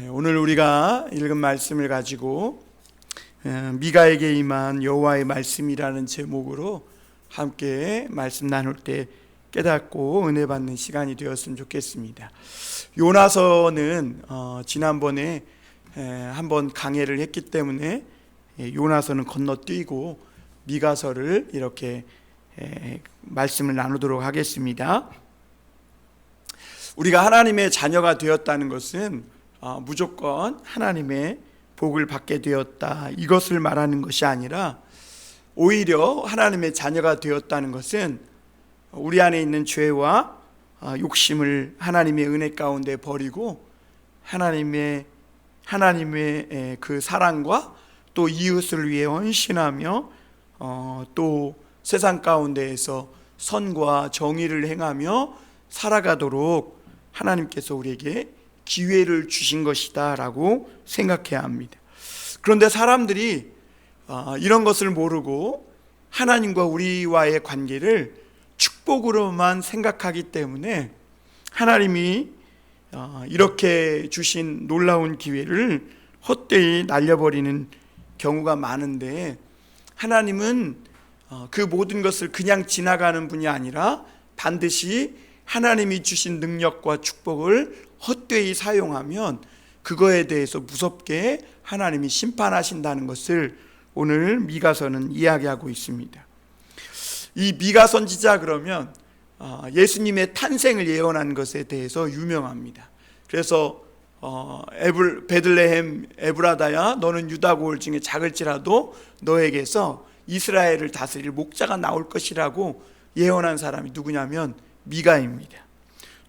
오늘 우리가 읽은 말씀을 가지고 미가에게 임한 여호와의 말씀이라는 제목으로 함께 말씀 나눌 때 깨닫고 은혜 받는 시간이 되었으면 좋겠습니다. 요나서는 지난번에 한번 강해를 했기 때문에 요나서는 건너뛰고 미가서를 이렇게 말씀을 나누도록 하겠습니다. 우리가 하나님의 자녀가 되었다는 것은 무조건 하나님의 복을 받게 되었다, 이것을 말하는 것이 아니라, 오히려 하나님의 자녀가 되었다는 것은 우리 안에 있는 죄와 욕심을 하나님의 은혜 가운데 버리고 하나님의 그 사랑과 또 이웃을 위해 헌신하며 또 세상 가운데에서 선과 정의를 행하며 살아가도록 하나님께서 우리에게 기회를 주신 것이다 라고 생각해야 합니다. 그런데 사람들이 이런 것을 모르고 하나님과 우리와의 관계를 축복으로만 생각하기 때문에 하나님이 이렇게 주신 놀라운 기회를 헛되이 날려버리는 경우가 많은데, 하나님은 그 모든 것을 그냥 지나가는 분이 아니라 반드시 하나님이 주신 능력과 축복을 헛되이 사용하면 그거에 대해서 무섭게 하나님이 심판하신다는 것을 오늘 미가서는 이야기하고 있습니다. 이 미가 선지자, 그러면 예수님의 탄생을 예언한 것에 대해서 유명합니다. 그래서 베들레헴 에브라다야, 너는 유다 고을 중에 작을지라도 너에게서 이스라엘을 다스릴 목자가 나올 것이라고 예언한 사람이 누구냐면 미가입니다.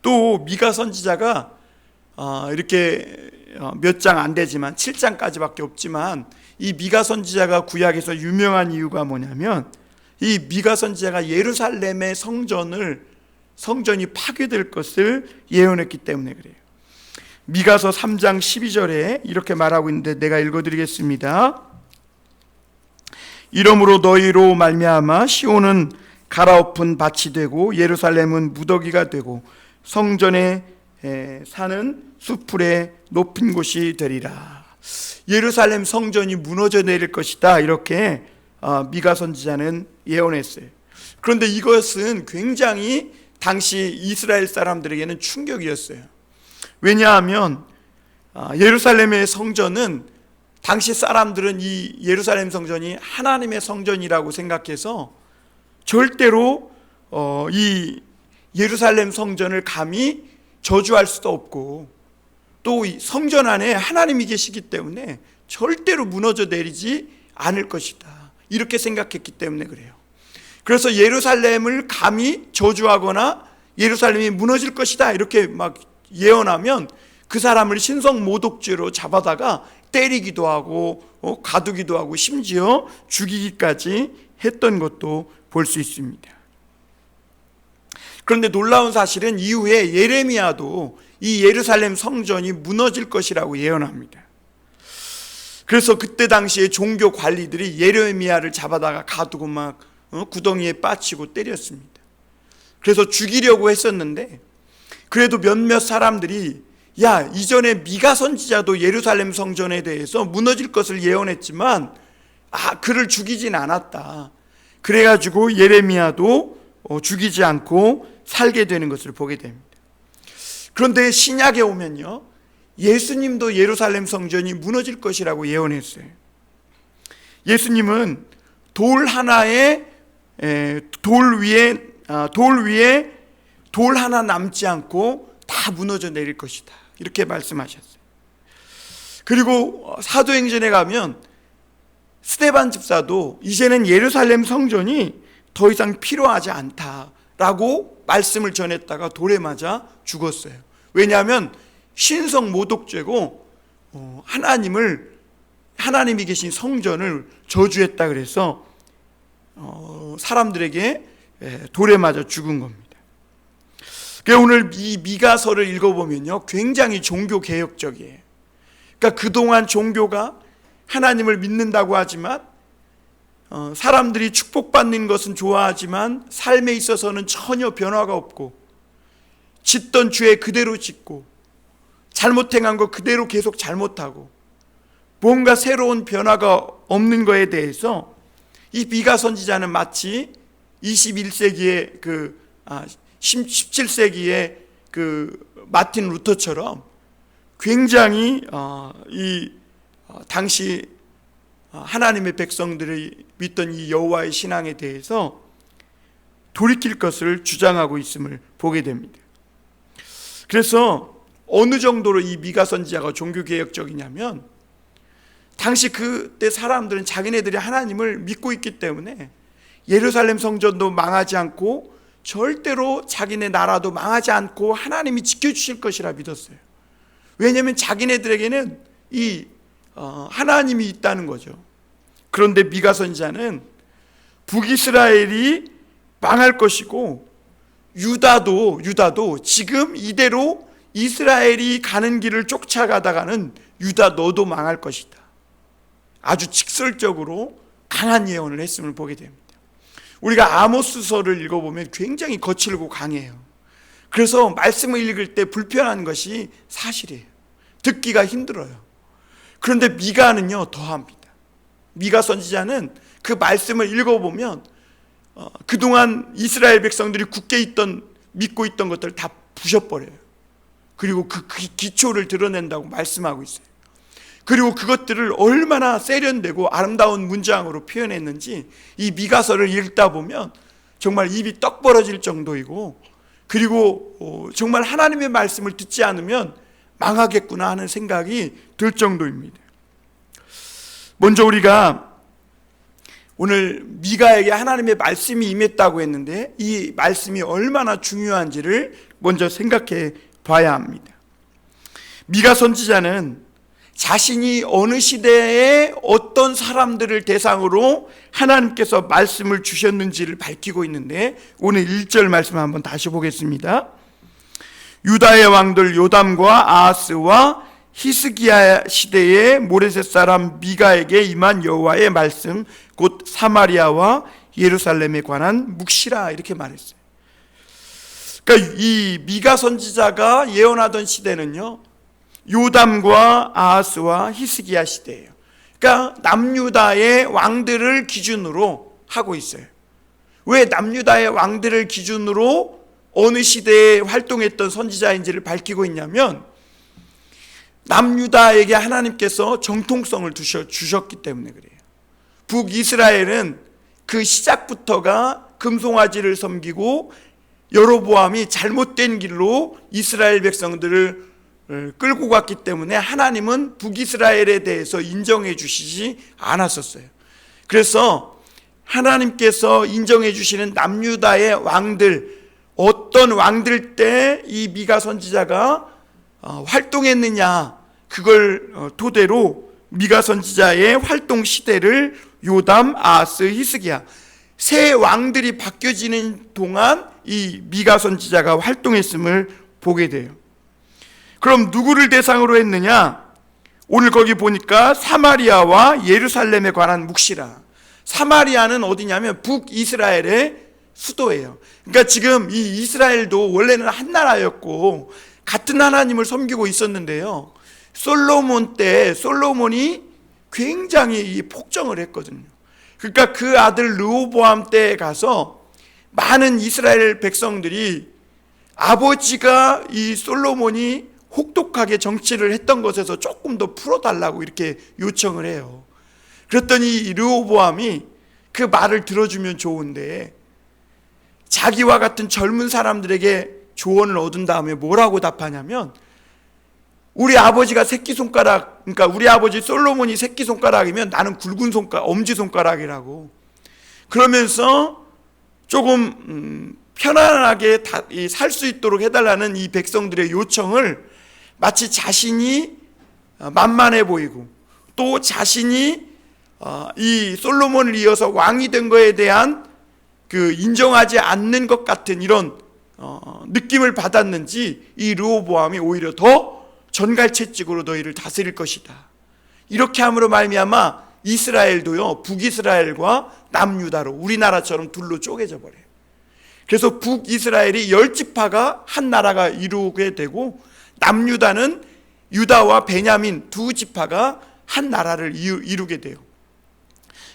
또 미가 선지자가 이렇게 몇 장 안 되지만 7장까지밖에 없지만, 이 미가 선지자가 구약에서 유명한 이유가 뭐냐면, 이 미가 선지자가 예루살렘의 성전이 파괴될 것을 예언했기 때문에 그래요. 미가서 3장 12절에 이렇게 말하고 있는데 내가 읽어드리겠습니다. 이러므로 너희로 말미암아 시온은 갈아엎은 밭이 되고 예루살렘은 무더기가 되고 성전에 사는 수풀의 높은 곳이 되리라. 예루살렘 성전이 무너져 내릴 것이다, 이렇게 미가 선지자는 예언했어요. 그런데 이것은 굉장히 당시 이스라엘 사람들에게는 충격이었어요. 왜냐하면 예루살렘의 성전은, 당시 사람들은 이 예루살렘 성전이 하나님의 성전이라고 생각해서 절대로 이 예루살렘 성전을 감히 저주할 수도 없고, 또 성전 안에 하나님이 계시기 때문에 절대로 무너져 내리지 않을 것이다, 이렇게 생각했기 때문에 그래요. 그래서 예루살렘을 감히 저주하거나 예루살렘이 무너질 것이다 이렇게 막 예언하면 그 사람을 신성모독죄로 잡아다가 때리기도 하고 가두기도 하고 심지어 죽이기까지 했던 것도 볼 수 있습니다. 그런데 놀라운 사실은 이후에 예레미야도 이 예루살렘 성전이 무너질 것이라고 예언합니다. 그래서 그때 당시에 종교 관리들이 예레미야를 잡아다가 가두고 막 구덩이에 빠치고 때렸습니다. 그래서 죽이려고 했었는데, 그래도 몇몇 사람들이 이전에 미가 선지자도 예루살렘 성전에 대해서 무너질 것을 예언했지만 그를 죽이진 않았다. 그래가지고 예레미야도 죽이지 않고 살게 되는 것을 보게 됩니다. 그런데 신약에 오면요, 예수님도 예루살렘 성전이 무너질 것이라고 예언했어요. 예수님은 돌 위에 돌 하나 남지 않고 다 무너져 내릴 것이다, 이렇게 말씀하셨어요. 그리고 사도행전에 가면 스데반 집사도 이제는 예루살렘 성전이 더 이상 필요하지 않다라고 말씀을 전했다가 돌에 맞아 죽었어요. 왜냐하면 신성모독죄고 하나님이 계신 성전을 저주했다 그래서 사람들에게 돌에 맞아 죽은 겁니다. 그래서 오늘 이 미가서를 읽어보면요, 굉장히 종교개혁적이에요. 그러니까 그동안 종교가 하나님을 믿는다고 하지만 사람들이 축복받는 것은 좋아하지만 삶에 있어서는 전혀 변화가 없고, 짓던 죄 그대로 짓고 잘못 행한 거 그대로 계속 잘못하고 뭔가 새로운 변화가 없는 거에 대해서 이 미가 선지자는 마치 21세기의 17세기의 마틴 루터처럼 굉장히 당시 하나님의 백성들이 믿던 이 여호와의 신앙에 대해서 돌이킬 것을 주장하고 있음을 보게 됩니다. 그래서 어느 정도로 이 미가 선지자가 종교개혁적이냐면, 당시 그때 사람들은 자기네들이 하나님을 믿고 있기 때문에 예루살렘 성전도 망하지 않고 절대로 자기네 나라도 망하지 않고 하나님이 지켜주실 것이라 믿었어요. 왜냐하면 자기네들에게는 이 하나님이 있다는 거죠. 그런데 미가 선지자는 북이스라엘이 망할 것이고 유다도 지금 이대로 이스라엘이 가는 길을 쫓아가다가는 유다 너도 망할 것이다. 아주 직설적으로 강한 예언을 했음을 보게 됩니다. 우리가 아모스서를 읽어보면 굉장히 거칠고 강해요. 그래서 말씀을 읽을 때 불편한 것이 사실이에요. 듣기가 힘들어요. 그런데 미가는요 더합니다. 미가 선지자는 그 말씀을 읽어보면 그동안 이스라엘 백성들이 굳게 믿고 있던 것들을 다 부셔버려요. 그리고 그 기초를 드러낸다고 말씀하고 있어요. 그리고 그것들을 얼마나 세련되고 아름다운 문장으로 표현했는지 이 미가서를 읽다 보면 정말 입이 떡 벌어질 정도이고, 그리고 정말 하나님의 말씀을 듣지 않으면 망하겠구나 하는 생각이 들 정도입니다. 먼저 우리가 오늘 미가에게 하나님의 말씀이 임했다고 했는데 이 말씀이 얼마나 중요한지를 먼저 생각해 봐야 합니다. 미가 선지자는 자신이 어느 시대에 어떤 사람들을 대상으로 하나님께서 말씀을 주셨는지를 밝히고 있는데, 오늘 1절 말씀 한번 다시 보겠습니다. 유다의 왕들 요담과 아하스와 히스기야 시대의 모레셋 사람 미가에게 임한 여호와의 말씀, 곧 사마리아와 예루살렘에 관한 묵시라, 이렇게 말했어요. 그러니까 이 미가 선지자가 예언하던 시대는요 요담과 아하스와 히스기야 시대예요. 그러니까 남유다의 왕들을 기준으로 하고 있어요. 왜 남유다의 왕들을 기준으로 어느 시대에 활동했던 선지자인지를 밝히고 있냐면, 남유다에게 하나님께서 정통성을 주셨기 때문에 그래요. 북이스라엘은 그 시작부터가 금송아지를 섬기고 여로보암이 잘못된 길로 이스라엘 백성들을 끌고 갔기 때문에 하나님은 북이스라엘에 대해서 인정해 주시지 않았었어요. 그래서 하나님께서 인정해 주시는 남유다의 왕들, 어떤 왕들 때 이 미가 선지자가 활동했느냐, 그걸 토대로 미가 선지자의 활동 시대를 요담, 아하스, 히스기야 세 왕들이 바뀌어지는 동안 이 미가 선지자가 활동했음을 보게 돼요. 그럼 누구를 대상으로 했느냐? 오늘 거기 보니까 사마리아와 예루살렘에 관한 묵시라. 사마리아는 어디냐면 북이스라엘의 수도예요. 그러니까 지금 이 이스라엘도 원래는 한 나라였고 같은 하나님을 섬기고 있었는데요, 솔로몬 때 솔로몬이 굉장히 폭정을 했거든요. 그러니까 그 아들 르호보암 때에 가서 많은 이스라엘 백성들이 아버지가 이 솔로몬이 혹독하게 정치를 했던 것에서 조금 더 풀어달라고 이렇게 요청을 해요. 그랬더니 르호보암이 그 말을 들어주면 좋은데 자기와 같은 젊은 사람들에게 조언을 얻은 다음에 뭐라고 답하냐면, 우리 아버지가 새끼손가락, 그러니까 우리 아버지 솔로몬이 새끼손가락이면 나는 굵은 엄지손가락이라고, 그러면서 조금 편안하게 살 수 있도록 해달라는 이 백성들의 요청을 마치 자신이 만만해 보이고 또 자신이 이 솔로몬을 이어서 왕이 된 거에 대한 그 인정하지 않는 것 같은 이런 느낌을 받았는지 이 르호보암이 오히려 더 전갈채찍으로 너희를 다스릴 것이다, 이렇게 함으로 말미암아 이스라엘도요 북이스라엘과 남유다로 우리나라처럼 둘로 쪼개져 버려요. 그래서 북이스라엘이 10지파가 한 나라가 이루게 되고 남유다는 유다와 베냐민 두 지파가 한 나라를 이루게 돼요.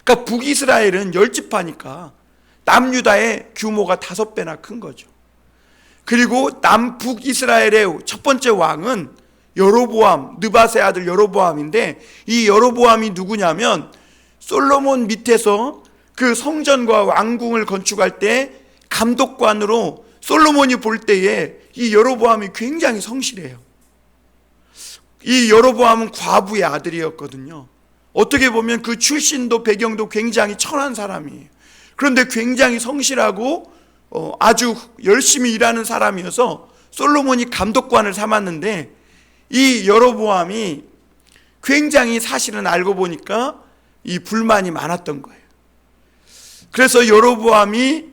그러니까 북이스라엘은 10지파니까 남유다의 규모가 5배나 큰 거죠. 그리고 남북이스라엘의 첫 번째 왕은 여로보암, 느밧의 아들 여로보암인데, 이 여로보암이 누구냐면 솔로몬 밑에서 그 성전과 왕궁을 건축할 때 감독관으로 솔로몬이 볼 때에 이 여로보암이 굉장히 성실해요. 이 여로보암은 과부의 아들이었거든요. 어떻게 보면 그 출신도 배경도 굉장히 천한 사람이에요. 그런데 굉장히 성실하고 아주 열심히 일하는 사람이어서 솔로몬이 감독관을 삼았는데, 이 여로보암이 굉장히 사실은 알고 보니까 이 불만이 많았던 거예요. 그래서 여로보암이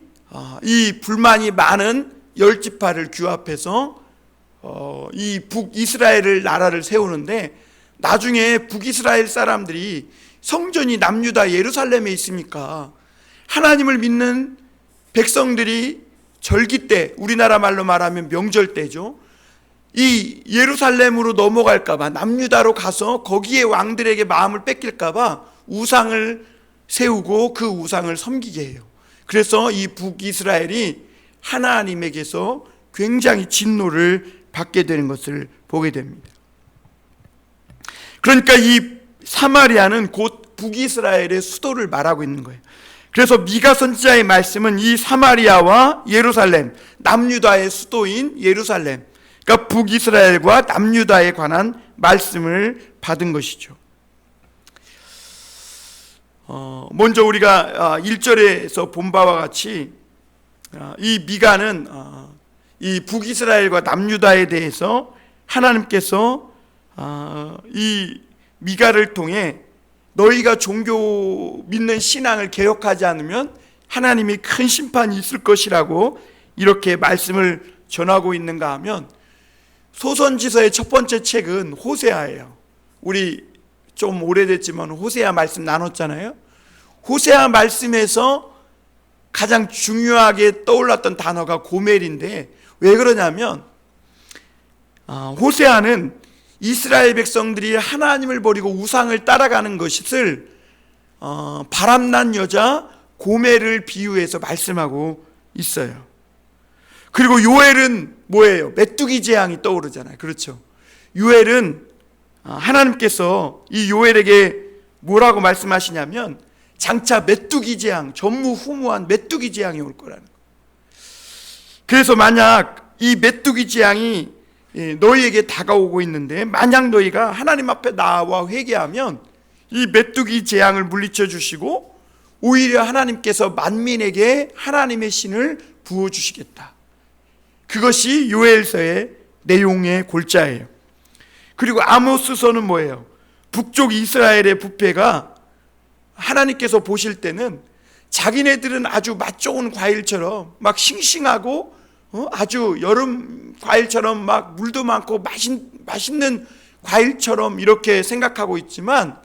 이 불만이 많은 10지파를 규합해서 이 북이스라엘 나라를 세우는데, 나중에 북이스라엘 사람들이 성전이 남유다 예루살렘에 있으니까 하나님을 믿는 백성들이 절기 때, 우리나라 말로 말하면 명절 때죠, 이 예루살렘으로 넘어갈까봐, 남유다로 가서 거기에 왕들에게 마음을 뺏길까봐 우상을 세우고 그 우상을 섬기게 해요. 그래서 이 북이스라엘이 하나님에게서 굉장히 진노를 받게 되는 것을 보게 됩니다. 그러니까 이 사마리아는 곧 북이스라엘의 수도를 말하고 있는 거예요. 그래서 미가 선지자의 말씀은 이 사마리아와 예루살렘, 남유다의 수도인 예루살렘, 그러니까 북이스라엘과 남유다에 관한 말씀을 받은 것이죠. 먼저 우리가 1절에서 본 바와 같이 이 미가는 이 북이스라엘과 남유다에 대해서 하나님께서 이 미가를 통해 너희가 종교 믿는 신앙을 개혁하지 않으면 하나님이 큰 심판이 있을 것이라고 이렇게 말씀을 전하고 있는가 하면, 소선지서의 첫 번째 책은 호세아예요. 우리 좀 오래됐지만 호세아 말씀 나눴잖아요. 호세아 말씀에서 가장 중요하게 떠올랐던 단어가 고멜인데, 왜 그러냐면 호세아는 이스라엘 백성들이 하나님을 버리고 우상을 따라가는 것을 바람난 여자 고멜을 비유해서 말씀하고 있어요. 그리고 요엘은 뭐예요? 메뚜기 재앙이 떠오르잖아요. 그렇죠? 요엘은 하나님께서 이 요엘에게 뭐라고 말씀하시냐면, 장차 메뚜기 재앙, 전무후무한 메뚜기 재앙이 올 거라는 거예요. 그래서 만약 이 메뚜기 재앙이 너희에게 다가오고 있는데, 만약 너희가 하나님 앞에 나와 회개하면 이 메뚜기 재앙을 물리쳐 주시고 오히려 하나님께서 만민에게 하나님의 신을 부어주시겠다. 그것이 요엘서의 내용의 골자예요. 그리고 아모스서는 뭐예요? 북쪽 이스라엘의 부패가 하나님께서 보실 때는 자기네들은 아주 맛 좋은 과일처럼 막 싱싱하고 아주 여름 과일처럼 막 물도 많고 맛있는 과일처럼 이렇게 생각하고 있지만,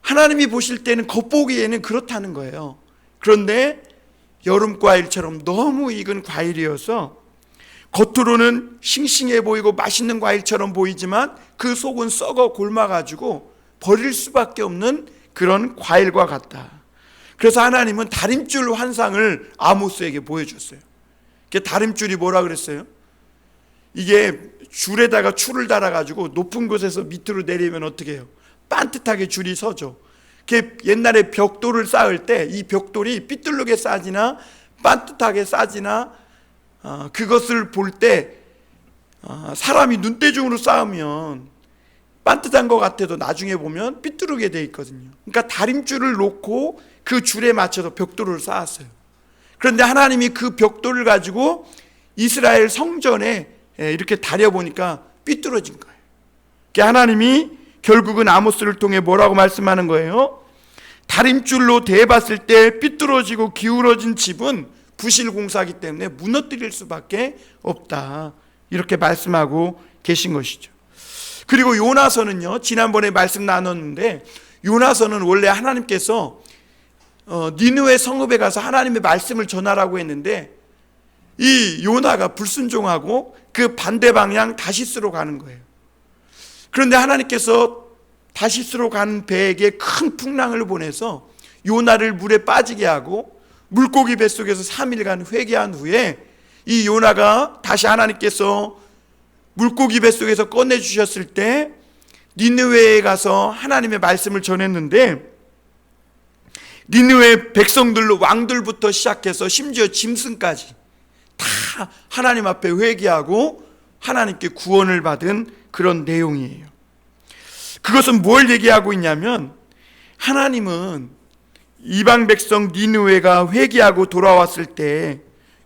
하나님이 보실 때는 겉보기에는 그렇다는 거예요. 그런데 여름 과일처럼 너무 익은 과일이어서 겉으로는 싱싱해 보이고 맛있는 과일처럼 보이지만 그 속은 썩어 곪아가지고 버릴 수밖에 없는 그런 과일과 같다. 그래서 하나님은 다림줄 환상을 아모스에게 보여줬어요. 다림줄이 뭐라 그랬어요? 이게 줄에다가 줄을 달아가지고 높은 곳에서 밑으로 내리면 어떻게 해요? 반듯하게 줄이 서죠. 옛날에 벽돌을 쌓을 때 이 벽돌이 삐뚤르게 쌓지나 반듯하게 쌓지나 그것을 볼 때 사람이 눈대중으로 쌓으면 반듯한 것 같아도 나중에 보면 삐뚤게 돼 있거든요. 그러니까 다림줄을 놓고 그 줄에 맞춰서 벽돌을 쌓았어요. 그런데 하나님이 그 벽돌을 가지고 이스라엘 성전에 이렇게 다려보니까 삐뚤어진 거예요. 하나님이 결국은 아모스를 통해 뭐라고 말씀하는 거예요? 다림줄로 대봤을 때 삐뚤어지고 기울어진 집은 부실공사이기 때문에 무너뜨릴 수밖에 없다. 이렇게 말씀하고 계신 것이죠. 그리고 요나서는요, 지난번에 말씀 나눴는데, 요나서는 원래 하나님께서 니느웨 성읍에 가서 하나님의 말씀을 전하라고 했는데, 이 요나가 불순종하고 그 반대 방향 다시스로 가는 거예요. 그런데 하나님께서 다시스로 간 배에게 큰 풍랑을 보내서 요나를 물에 빠지게 하고 물고기 뱃속에서 3일간 회개한 후에 이 요나가 다시 하나님께서 물고기 뱃속에서 꺼내주셨을 때 니느웨에 가서 하나님의 말씀을 전했는데, 니느웨 백성들로 왕들부터 시작해서 심지어 짐승까지 다 하나님 앞에 회개하고 하나님께 구원을 받은 그런 내용이에요. 그것은 뭘 얘기하고 있냐면, 하나님은 이방 백성 니느웨가 회개하고 돌아왔을 때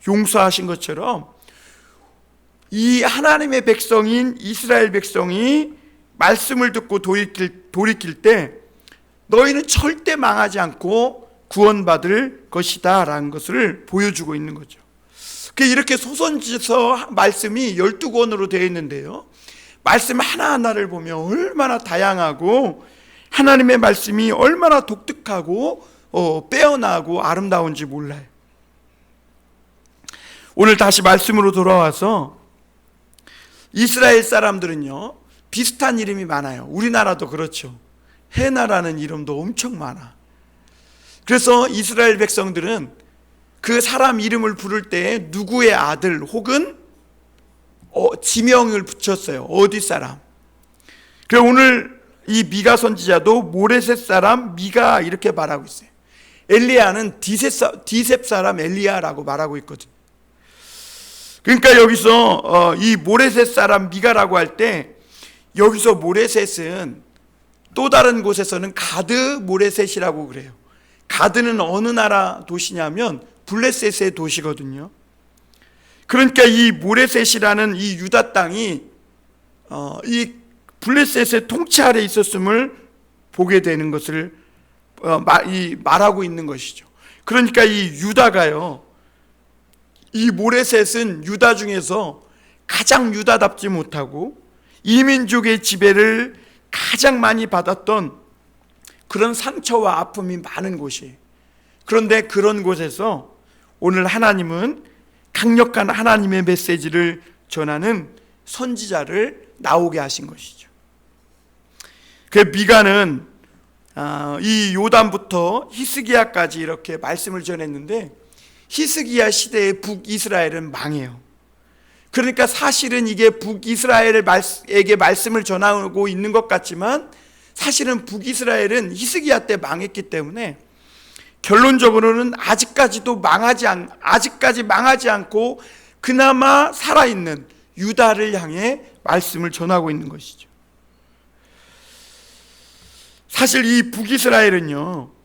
용서하신 것처럼 이 하나님의 백성인 이스라엘 백성이 말씀을 듣고 돌이킬 때 너희는 절대 망하지 않고 구원받을 것이다 라는 것을 보여주고 있는 거죠. 이렇게 소선지서 말씀이 12권으로 되어 있는데요, 말씀 하나하나를 보면 얼마나 다양하고 하나님의 말씀이 얼마나 독특하고 빼어나고 아름다운지 몰라요. 오늘 다시 말씀으로 돌아와서 이스라엘 사람들은요 비슷한 이름이 많아요. 우리나라도 그렇죠. 해나라는 이름도 엄청 많아. 그래서 이스라엘 백성들은 그 사람 이름을 부를 때 누구의 아들 혹은 지명을 붙였어요. 어디 사람. 그래서 오늘 이 미가 선지자도 모레셋 사람 미가 이렇게 말하고 있어요. 엘리야는 디셉 사람 엘리야라고 말하고 있거든요. 그러니까 여기서 이 모레셋 사람 미가라고 할 때, 여기서 모레셋은 또 다른 곳에서는 가드 모레셋이라고 그래요. 가드는 어느 나라 도시냐면 블레셋의 도시거든요. 그러니까 이 모레셋이라는 이 유다 땅이 이 블레셋의 통치 아래 있었음을 보게 되는 것을 말하고 있는 것이죠. 그러니까 이 유다가요, 이 모레셋은 유다 중에서 가장 유다답지 못하고 이민족의 지배를 가장 많이 받았던 그런 상처와 아픔이 많은 곳이에요. 그런데 그런 곳에서 오늘 하나님은 강력한 하나님의 메시지를 전하는 선지자를 나오게 하신 것이죠. 그 미가는 이 요단부터 히스기야까지 이렇게 말씀을 전했는데, 히스기야 시대의 북이스라엘은 망해요. 그러니까 사실은 이게 북이스라엘에게 말씀을 전하고 있는 것 같지만 사실은 북이스라엘은 히스기야 때 망했기 때문에 결론적으로는 아직까지 망하지 않고 그나마 살아있는 유다를 향해 말씀을 전하고 있는 것이죠. 사실 이 북이스라엘은요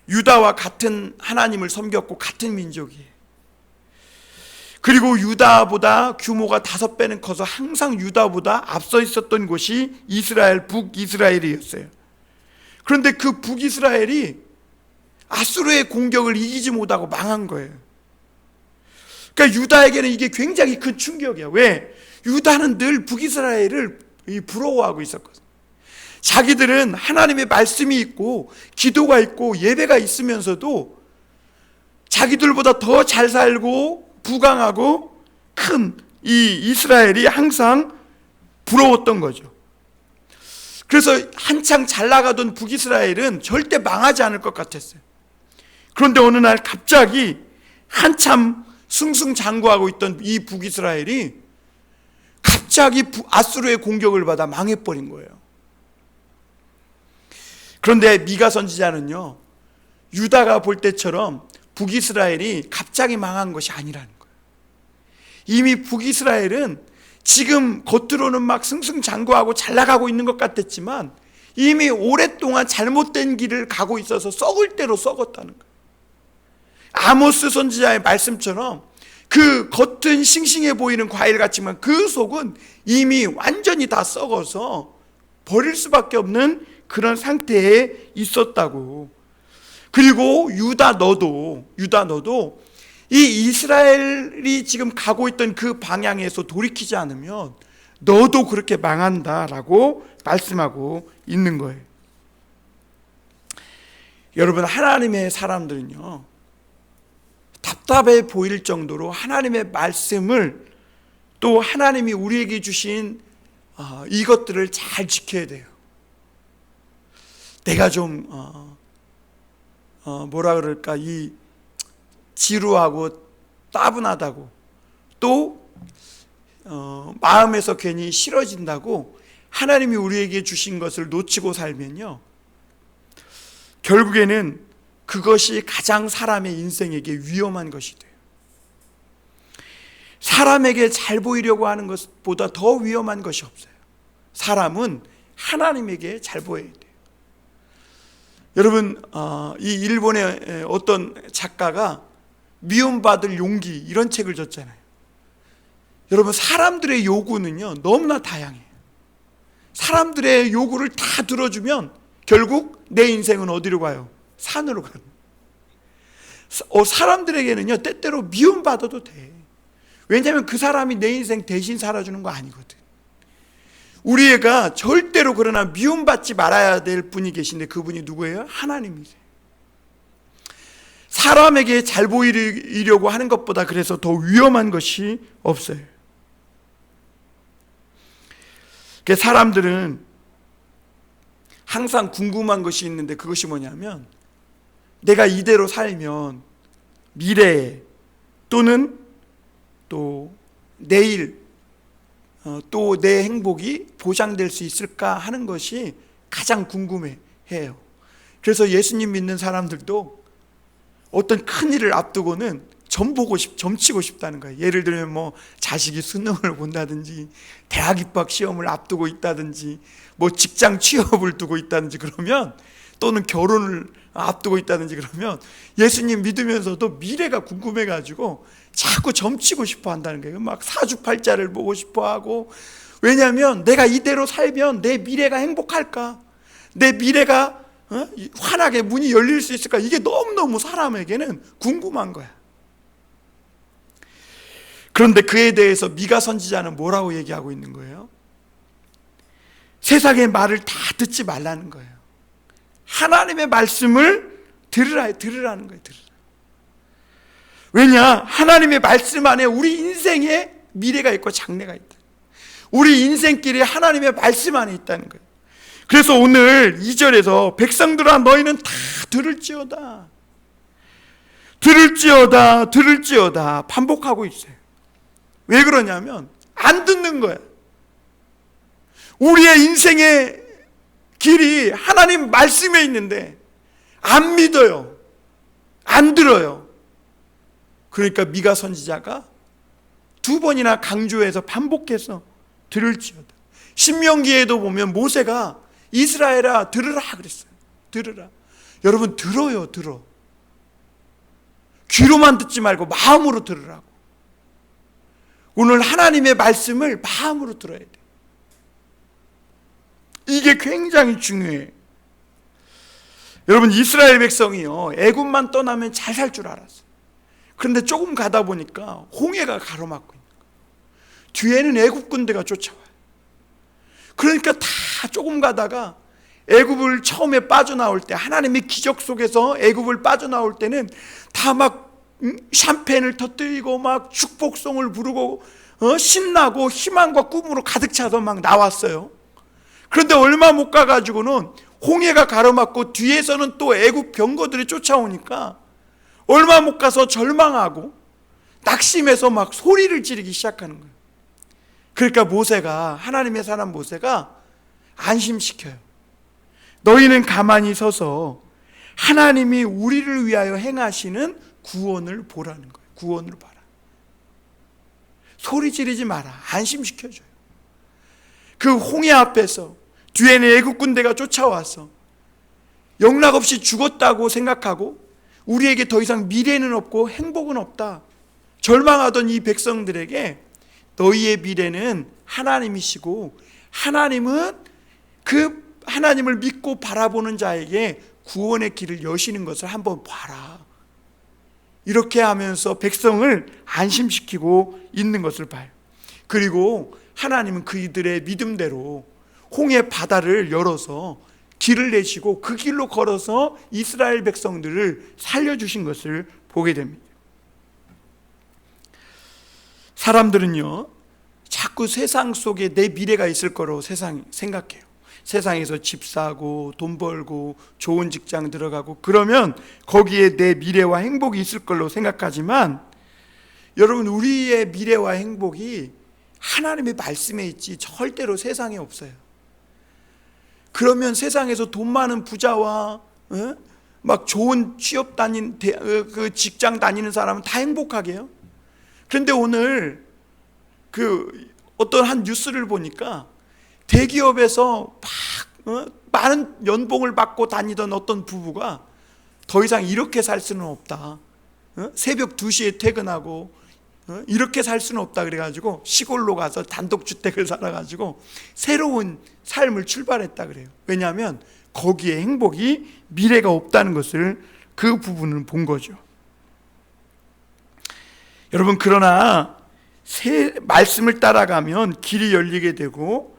유다와 같은 하나님을 섬겼고 같은 민족이에요. 그리고 유다보다 규모가 5배는 커서 항상 유다보다 앞서 있었던 곳이 북이스라엘이었어요. 그런데 그 북이스라엘이 아수르의 공격을 이기지 못하고 망한 거예요. 그러니까 유다에게는 이게 굉장히 큰 충격이야. 왜? 유다는 늘 북이스라엘을 부러워하고 있었거든. 자기들은 하나님의 말씀이 있고 기도가 있고 예배가 있으면서도 자기들보다 더 잘 살고 부강하고 큰 이 이스라엘이 항상 부러웠던 거죠. 그래서 한창 잘 나가던 북이스라엘은 절대 망하지 않을 것 같았어요. 그런데 어느 날 갑자기 한참 승승장구하고 있던 이 북이스라엘이 갑자기 아수르의 공격을 받아 망해버린 거예요. 그런데 미가 선지자는요 유다가 볼 때처럼 북이스라엘이 갑자기 망한 것이 아니라는 거예요. 이미 북이스라엘은 지금 겉으로는 막 승승장구하고 잘 나가고 있는 것 같았지만 이미 오랫동안 잘못된 길을 가고 있어서 썩을 대로 썩었다는 거예요. 아모스 선지자의 말씀처럼 그 겉은 싱싱해 보이는 과일 같지만 그 속은 이미 완전히 다 썩어서 버릴 수밖에 없는 그런 상태에 있었다고. 그리고 유다 너도 이 이스라엘이 지금 가고 있던 그 방향에서 돌이키지 않으면 너도 그렇게 망한다라고 말씀하고 있는 거예요. 여러분, 하나님의 사람들은요 답답해 보일 정도로 하나님의 말씀을 또 하나님이 우리에게 주신 이것들을 잘 지켜야 돼요. 내가 좀 뭐라 그럴까, 이 지루하고 따분하다고, 또 마음에서 괜히 싫어진다고 하나님이 우리에게 주신 것을 놓치고 살면요, 결국에는 그것이 가장 사람의 인생에게 위험한 것이 돼요. 사람에게 잘 보이려고 하는 것보다 더 위험한 것이 없어요. 사람은 하나님에게 잘 보여야 돼요. 여러분, 이 일본의 어떤 작가가 미움받을 용기, 이런 책을 줬잖아요. 여러분, 사람들의 요구는요 너무나 다양해요. 사람들의 요구를 다 들어주면 결국 내 인생은 어디로 가요? 산으로 가요. 사람들에게는요 때때로 미움받아도 돼. 왜냐하면 그 사람이 내 인생 대신 살아주는 거 아니거든. 우리가 절대로 그러나 미움받지 말아야 될 분이 계신데, 그분이 누구예요? 하나님이세요. 사람에게 잘 보이려고 하는 것보다 그래서 더 위험한 것이 없어요. 사람들은 항상 궁금한 것이 있는데, 그것이 뭐냐면, 내가 이대로 살면 미래에 또는 또 내일 또 내 행복이 보장될 수 있을까 하는 것이 가장 궁금해해요. 그래서 예수님 믿는 사람들도 어떤 큰 일을 앞두고는 점치고 싶다는 거예요. 예를 들면 뭐 자식이 수능을 본다든지, 대학 입학 시험을 앞두고 있다든지, 뭐 직장 취업을 두고 있다든지, 그러면 또는 결혼을 앞두고 있다든지, 그러면 예수님 믿으면서도 미래가 궁금해가지고 자꾸 점치고 싶어 한다는 거예요. 막 사주팔자를 보고 싶어 하고. 왜냐하면 내가 이대로 살면 내 미래가 행복할까? 내 미래가 환하게 문이 열릴 수 있을까? 이게 너무너무 사람에게는 궁금한 거야. 그런데 그에 대해서 미가 선지자는 뭐라고 얘기하고 있는 거예요? 세상의 말을 다 듣지 말라는 거예요. 하나님의 말씀을 들으라는 거예요. 왜냐? 하나님의 말씀 안에 우리 인생에 미래가 있고 장래가 있다. 우리 인생길이 하나님의 말씀 안에 있다는 거예요. 그래서 오늘 2절에서 백성들아 너희는 다 들을지어다 반복하고 있어요. 왜 그러냐면 안 듣는 거야. 우리의 인생의 길이 하나님 말씀에 있는데 안 믿어요. 안 들어요. 그러니까 미가 선지자가 2번이나 강조해서 반복해서 들을지어다. 신명기에도 보면 모세가 이스라엘아 들으라 그랬어요. 들으라. 여러분, 들어요. 귀로만 듣지 말고 마음으로 들으라고. 오늘 하나님의 말씀을 마음으로 들어야 돼. 이게 굉장히 중요해요. 여러분, 이스라엘 백성이요 애굽만 떠나면 잘 살 줄 알았어요. 그런데 조금 가다 보니까 홍해가 가로막고 있는 거예요. 뒤에는 애굽 군대가 쫓아와요. 그러니까 다 조금 가다가 애굽을 처음에 빠져나올 때, 하나님의 기적 속에서 애굽을 빠져나올 때는 다 막 샴페인을 터뜨리고 막 축복송을 부르고 신나고 희망과 꿈으로 가득 차서 막 나왔어요. 그런데 얼마 못 가가지고는 홍해가 가로막고 뒤에서는 또 애굽 병거들이 쫓아오니까 얼마 못 가서 절망하고 낙심해서 막 소리를 지르기 시작하는 거예요. 그러니까 모세가, 하나님의 사람 모세가 안심시켜요. 너희는 가만히 서서 하나님이 우리를 위하여 행하시는 구원을 보라는 거예요. 구원을 봐라. 소리 지르지 마라. 안심시켜줘요. 그 홍해 앞에서 뒤에는 애국 군대가 쫓아와서 영락없이 죽었다고 생각하고 우리에게 더 이상 미래는 없고 행복은 없다 절망하던 이 백성들에게 너희의 미래는 하나님이시고 하나님은 그 하나님을 믿고 바라보는 자에게 구원의 길을 여시는 것을 한번 봐라. 이렇게 하면서 백성을 안심시키고 있는 것을 봐요. 그리고 하나님은 그들의 믿음대로 홍해 바다를 열어서 길을 내시고 그 길로 걸어서 이스라엘 백성들을 살려주신 것을 보게 됩니다. 사람들은요 자꾸 세상 속에 내 미래가 있을 거라고 생각해요. 세상에서 집 사고 돈 벌고 좋은 직장 들어가고 그러면 거기에 내 미래와 행복이 있을 걸로 생각하지만, 여러분, 우리의 미래와 행복이 하나님의 말씀에 있지 절대로 세상에 없어요. 그러면 세상에서 돈 많은 부자와 막 좋은 취업 그 직장 다니는 사람은 다 행복하게요. 그런데 오늘 어떤 한 뉴스를 보니까 대기업에서 막 많은 연봉을 받고 다니던 어떤 부부가 더 이상 이렇게 살 수는 없다. 새벽 2시에 퇴근하고 이렇게 살 수는 없다 그래가지고 시골로 가서 단독주택을 살아가지고 새로운 삶을 출발했다 그래요. 왜냐하면 거기에 행복이, 미래가 없다는 것을 그 부부는 본 거죠. 여러분, 그러나 말씀을 따라가면 길이 열리게 되고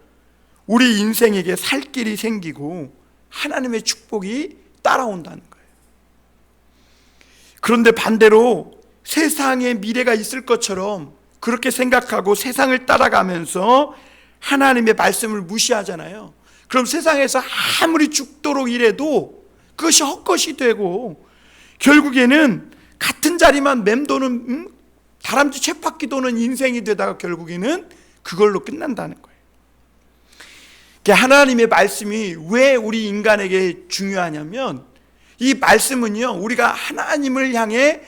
우리 인생에게 살 길이 생기고 하나님의 축복이 따라온다는 거예요. 그런데 반대로 세상에 미래가 있을 것처럼 그렇게 생각하고 세상을 따라가면서 하나님의 말씀을 무시하잖아요. 그럼 세상에서 아무리 죽도록 일해도 그것이 헛것이 되고 결국에는 같은 자리만 맴도는 다람쥐 쳇바퀴 도는 인생이 되다가 결국에는 그걸로 끝난다는 거예요. 하나님의 말씀이 왜 우리 인간에게 중요하냐면, 이 말씀은요, 우리가 하나님을 향해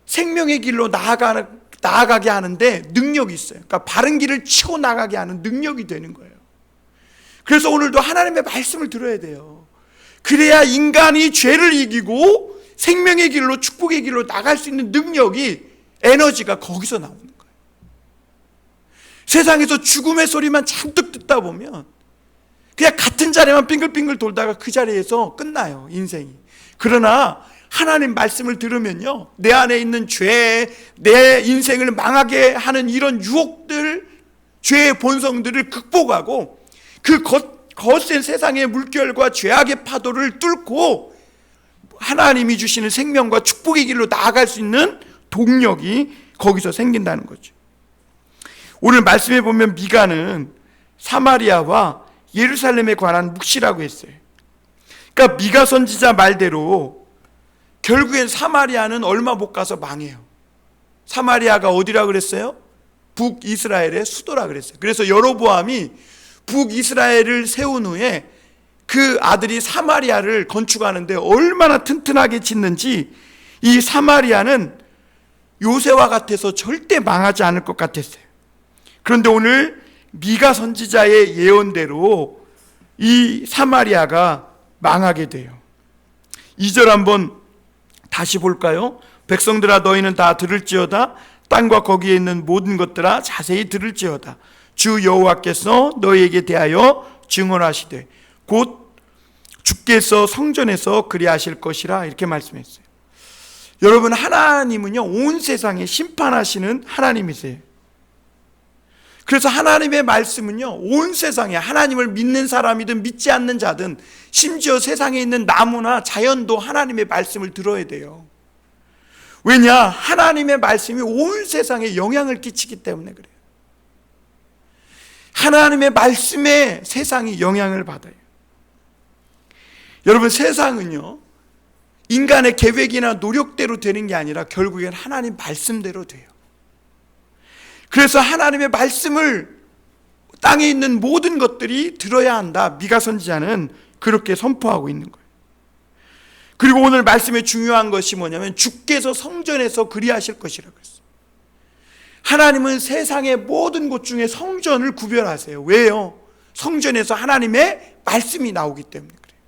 생명의 길로 나아가게 하는데 능력이 있어요. 그러니까 바른 길을 치고 나가게 하는 능력이 되는 거예요. 그래서 오늘도 하나님의 말씀을 들어야 돼요. 그래야 인간이 죄를 이기고 생명의 길로, 축복의 길로 나갈 수 있는 능력이, 에너지가 거기서 나오는 거예요. 세상에서 죽음의 소리만 잔뜩 듣다 보면 그냥 같은 자리만 빙글빙글 돌다가 그 자리에서 끝나요, 인생이. 그러나 하나님 말씀을 들으면요, 내 안에 있는 죄, 내 인생을 망하게 하는 이런 유혹들, 죄의 본성들을 극복하고 그 거센 세상의 물결과 죄악의 파도를 뚫고 하나님이 주시는 생명과 축복의 길로 나아갈 수 있는 동력이 거기서 생긴다는 거죠. 오늘 말씀에 보면 미가는 사마리아와 예루살렘에 관한 묵시라고 했어요. 그러니까 미가 선지자 말대로 결국엔 사마리아는 얼마 못 가서 망해요. 사마리아가 어디라 그랬어요? 북이스라엘의 수도라 그랬어요. 그래서 여로보암이 북이스라엘을 세운 후에 그 아들이 사마리아를 건축하는데 얼마나 튼튼하게 짓는지, 이 사마리아는 요새와 같아서 절대 망하지 않을 것 같았어요. 그런데 오늘 미가 선지자의 예언대로 이 사마리아가 망하게 돼요. 2절 한번 다시 볼까요? 백성들아, 너희는 다 들을지어다. 땅과 거기에 있는 모든 것들아, 자세히 들을지어다. 주 여호와께서 너희에게 대하여 증언하시되 곧 주께서 성전에서 그리하실 것이라, 이렇게 말씀했어요. 여러분, 하나님은요, 온 세상에 심판하시는 하나님이세요. 그래서 하나님의 말씀은요, 온 세상에 하나님을 믿는 사람이든 믿지 않는 자든, 심지어 세상에 있는 나무나 자연도 하나님의 말씀을 들어야 돼요. 왜냐? 하나님의 말씀이 온 세상에 영향을 끼치기 때문에 그래요. 하나님의 말씀에 세상이 영향을 받아요. 여러분, 세상은요, 인간의 계획이나 노력대로 되는 게 아니라 결국엔 하나님 말씀대로 돼요. 그래서 하나님의 말씀을 땅에 있는 모든 것들이 들어야 한다. 미가 선지자는 그렇게 선포하고 있는 거예요. 그리고 오늘 말씀의 중요한 것이 뭐냐면, 주께서 성전에서 그리하실 것이라고 했어요. 하나님은 세상의 모든 곳 중에 성전을 구별하세요. 왜요? 성전에서 하나님의 말씀이 나오기 때문에 그래요.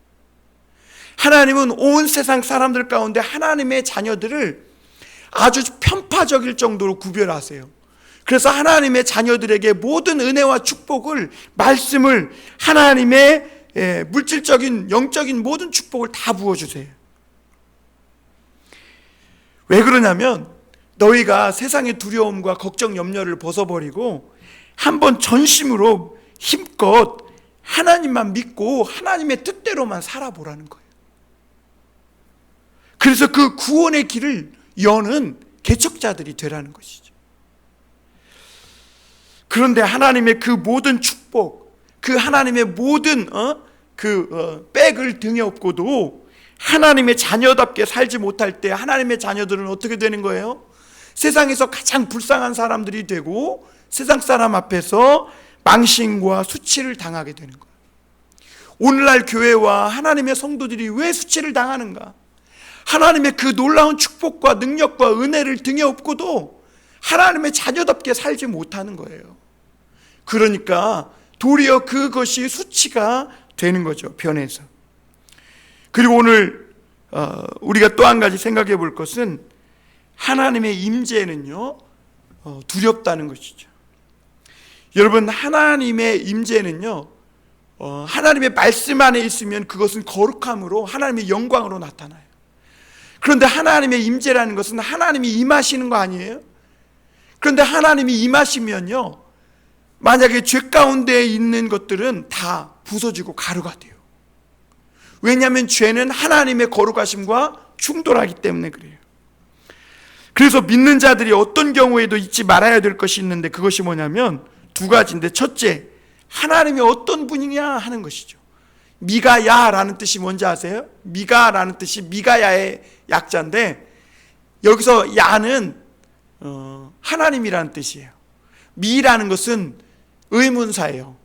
하나님은 온 세상 사람들 가운데 하나님의 자녀들을 아주 편파적일 정도로 구별하세요. 그래서 하나님의 자녀들에게 모든 은혜와 축복을, 말씀을, 하나님의 물질적인, 영적인 모든 축복을 다 부어주세요. 왜 그러냐면, 너희가 세상의 두려움과 걱정, 염려를 벗어버리고 한번 전심으로 힘껏 하나님만 믿고 하나님의 뜻대로만 살아보라는 거예요. 그래서 그 구원의 길을 여는 개척자들이 되라는 것이죠. 그런데 하나님의 그 모든 축복, 그 하나님의 모든 백을 등에 업고도 하나님의 자녀답게 살지 못할 때 하나님의 자녀들은 어떻게 되는 거예요? 세상에서 가장 불쌍한 사람들이 되고 세상 사람 앞에서 망신과 수치를 당하게 되는 거예요. 오늘날 교회와 하나님의 성도들이 왜 수치를 당하는가? 하나님의 그 놀라운 축복과 능력과 은혜를 등에 업고도 하나님의 자녀답게 살지 못하는 거예요. 그러니까 도리어 그것이 수치가 되는 거죠, 변해서. 그리고 오늘 우리가 또 한 가지 생각해 볼 것은 하나님의 임재는요 두렵다는 것이죠. 여러분, 하나님의 임재는요 하나님의 말씀 안에 있으면 그것은 거룩함으로 하나님의 영광으로 나타나요. 그런데 하나님의 임재라는 것은 하나님이 임하시는 거 아니에요? 그런데 하나님이 임하시면요 만약에 죄 가운데 있는 것들은 다 부서지고 가루가 돼요. 왜냐하면 죄는 하나님의 거룩하심과 충돌하기 때문에 그래요. 그래서 믿는 자들이 어떤 경우에도 잊지 말아야 될 것이 있는데 그것이 뭐냐면 두 가지인데, 첫째, 하나님이 어떤 분이냐 하는 것이죠. 미가야라는 뜻이 뭔지 아세요? 미가라는 뜻이 미가야의 약자인데 여기서 야는 하나님이라는 뜻이에요. 미라는 것은 의문사예요.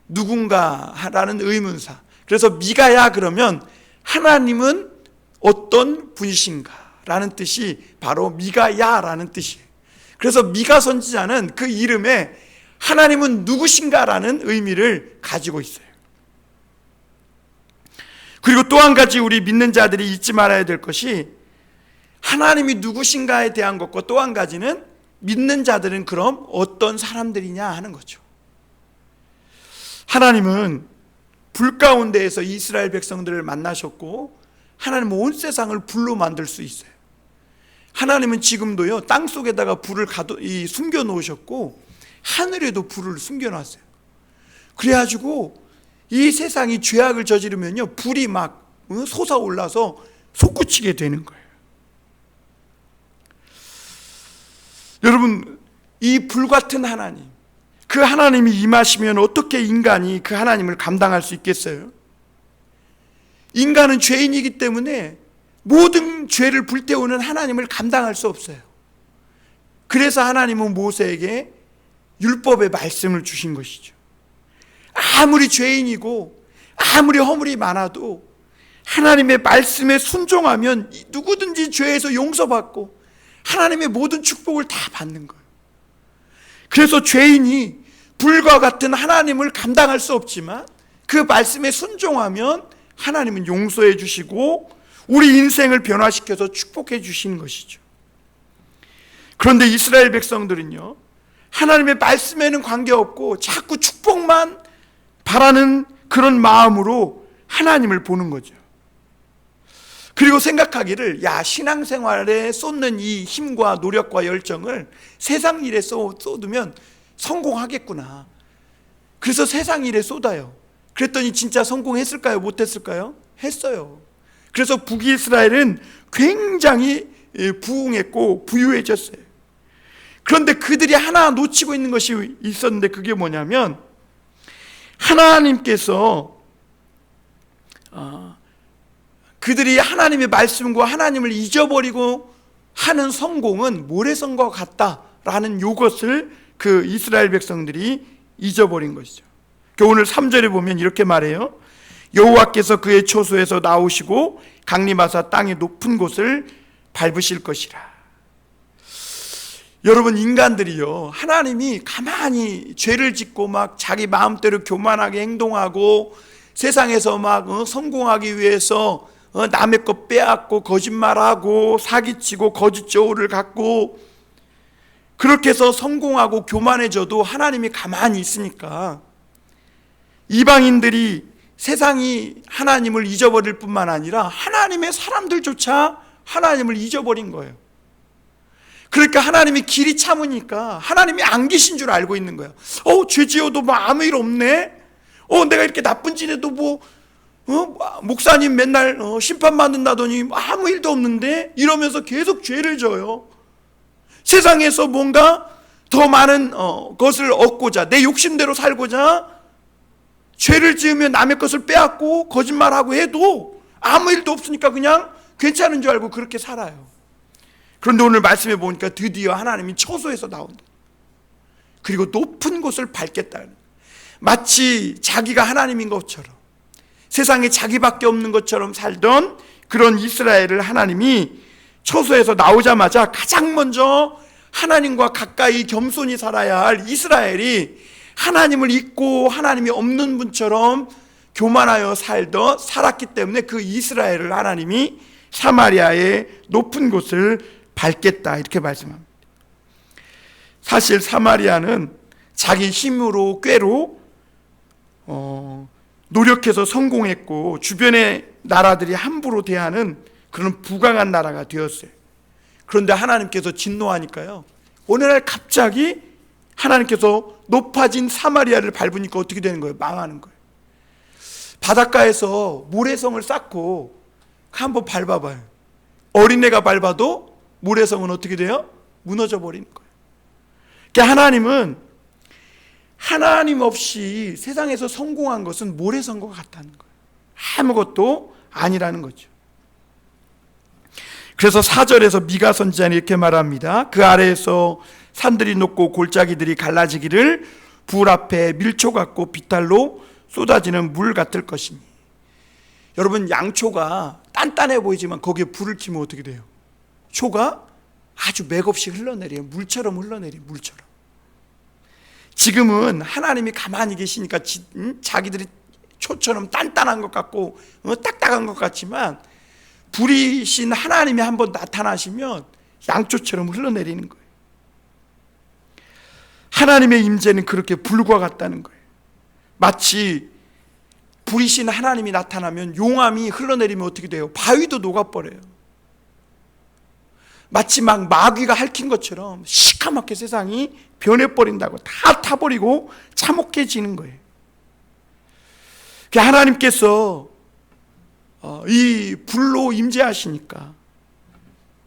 누군가라는 의문사. 그래서 미가야 그러면 하나님은 어떤 분이신가 라는 뜻이 바로 미가야라는 뜻이에요. 그래서 미가 선지자는 그 이름에 하나님은 누구신가 라는 의미를 가지고 있어요. 그리고 또 한 가지 우리 믿는 자들이 잊지 말아야 될 것이 하나님이 누구신가에 대한 것과 또 한 가지는 믿는 자들은 그럼 어떤 사람들이냐 하는 거죠. 하나님은 불 가운데에서 이스라엘 백성들을 만나셨고 하나님은 온 세상을 불로 만들 수 있어요. 하나님은 지금도요 땅 속에다가 불을 숨겨 놓으셨고 하늘에도 불을 숨겨 놨어요. 그래가지고 이 세상이 죄악을 저지르면요 불이 막 솟아올라서 솟구치게 되는 거예요. 여러분, 이 불같은 하나님, 그 하나님이 임하시면 어떻게 인간이 그 하나님을 감당할 수 있겠어요? 인간은 죄인이기 때문에 모든 죄를 불태우는 하나님을 감당할 수 없어요. 그래서 하나님은 모세에게 율법의 말씀을 주신 것이죠. 아무리 죄인이고 아무리 허물이 많아도 하나님의 말씀에 순종하면 누구든지 죄에서 용서받고 하나님의 모든 축복을 다 받는 거예요. 그래서 죄인이 불과 같은 하나님을 감당할 수 없지만 그 말씀에 순종하면 하나님은 용서해 주시고 우리 인생을 변화시켜서 축복해 주시는 것이죠. 그런데 이스라엘 백성들은요 하나님의 말씀에는 관계없고 자꾸 축복만 바라는 그런 마음으로 하나님을 보는 거죠. 그리고 생각하기를 신앙생활에 쏟는 이 힘과 노력과 열정을 세상 일에 쏟으면 성공하겠구나. 그래서 세상 일에 쏟아요. 그랬더니 진짜 성공했을까요? 못했을까요? 했어요. 그래서 북이스라엘은 굉장히 부흥했고 부유해졌어요. 그런데 그들이 하나 놓치고 있는 것이 있었는데 그게 뭐냐면 하나님께서 그들이 하나님의 말씀과 하나님을 잊어버리고 하는 성공은 모래성과 같다라는 이것을 그 이스라엘 백성들이 잊어버린 것이죠. 오늘 3절에 보면 이렇게 말해요. 여호와께서 그의 초소에서 나오시고 강림하사 땅의 높은 곳을 밟으실 것이라. 여러분, 인간들이요 하나님이 가만히 죄를 짓고 막 자기 마음대로 교만하게 행동하고 세상에서 막 성공하기 위해서 남의 것 빼앗고 거짓말하고 사기치고 거짓 저울을 갖고 그렇게 해서 성공하고 교만해져도 하나님이 가만히 있으니까 이방인들이 세상이 하나님을 잊어버릴 뿐만 아니라 하나님의 사람들조차 하나님을 잊어버린 거예요. 그러니까 하나님이 길이 참으니까 하나님이 안 계신 줄 알고 있는 거예요. 죄 지어도 뭐 아무 일 없네. 내가 이렇게 나쁜 짓 해도 목사님 맨날 심판 받는다더니 아무 일도 없는데 이러면서 계속 죄를 져요. 세상에서 뭔가 더 많은 것을 얻고자, 내 욕심대로 살고자 죄를 지으면 남의 것을 빼앗고 거짓말하고 해도 아무 일도 없으니까 그냥 괜찮은 줄 알고 그렇게 살아요. 그런데 오늘 말씀해 보니까 드디어 하나님이 처소에서 나온다. 그리고 높은 곳을 밟겠다. 마치 자기가 하나님인 것처럼, 세상에 자기밖에 없는 것처럼 살던 그런 이스라엘을 하나님이 처소에서 나오자마자 가장 먼저 하나님과 가까이 겸손히 살아야 할 이스라엘이 하나님을 잊고 하나님이 없는 분처럼 교만하여 살았기 때문에 그 이스라엘을 하나님이 사마리아의 높은 곳을 밟겠다 이렇게 말씀합니다. 사실 사마리아는 자기 힘으로 꾀로 노력해서 성공했고 주변의 나라들이 함부로 대하는 그런 부강한 나라가 되었어요. 그런데 하나님께서 진노하니까요, 어느 날 갑자기 하나님께서 높아진 사마리아를 밟으니까 어떻게 되는 거예요? 망하는 거예요. 바닷가에서 모래성을 쌓고 한번 밟아봐요. 어린애가 밟아도 모래성은 어떻게 돼요? 무너져 버리는 거예요. 그러니까 하나님은 하나님 없이 세상에서 성공한 것은 모래성과 같다는 거예요. 아무것도 아니라는 거죠. 그래서 4절에서 미가 선지자는 이렇게 말합니다. 그 아래에서 산들이 녹고 골짜기들이 갈라지기를 불 앞에 밀초 같고 비탈로 쏟아지는 물 같을 것이니. 여러분, 양초가 단단해 보이지만 거기에 불을 켜면 어떻게 돼요? 초가 아주 맥없이 흘러내려요. 물처럼 흘러내려요. 물처럼. 지금은 하나님이 가만히 계시니까 자기들이 초처럼 단단한 것 같고 딱딱한 것 같지만, 불이신 하나님이 한번 나타나시면 양초처럼 흘러내리는 거예요. 하나님의 임재는 그렇게 불과 같다는 거예요. 마치 불이신 하나님이 나타나면 용암이 흘러내리면 어떻게 돼요? 바위도 녹아버려요. 마치 막 마귀가 핥힌 것처럼 시커멓게 세상이 변해버린다고, 다 타버리고 참혹해지는 거예요. 하나님께서 이 불로 임재하시니까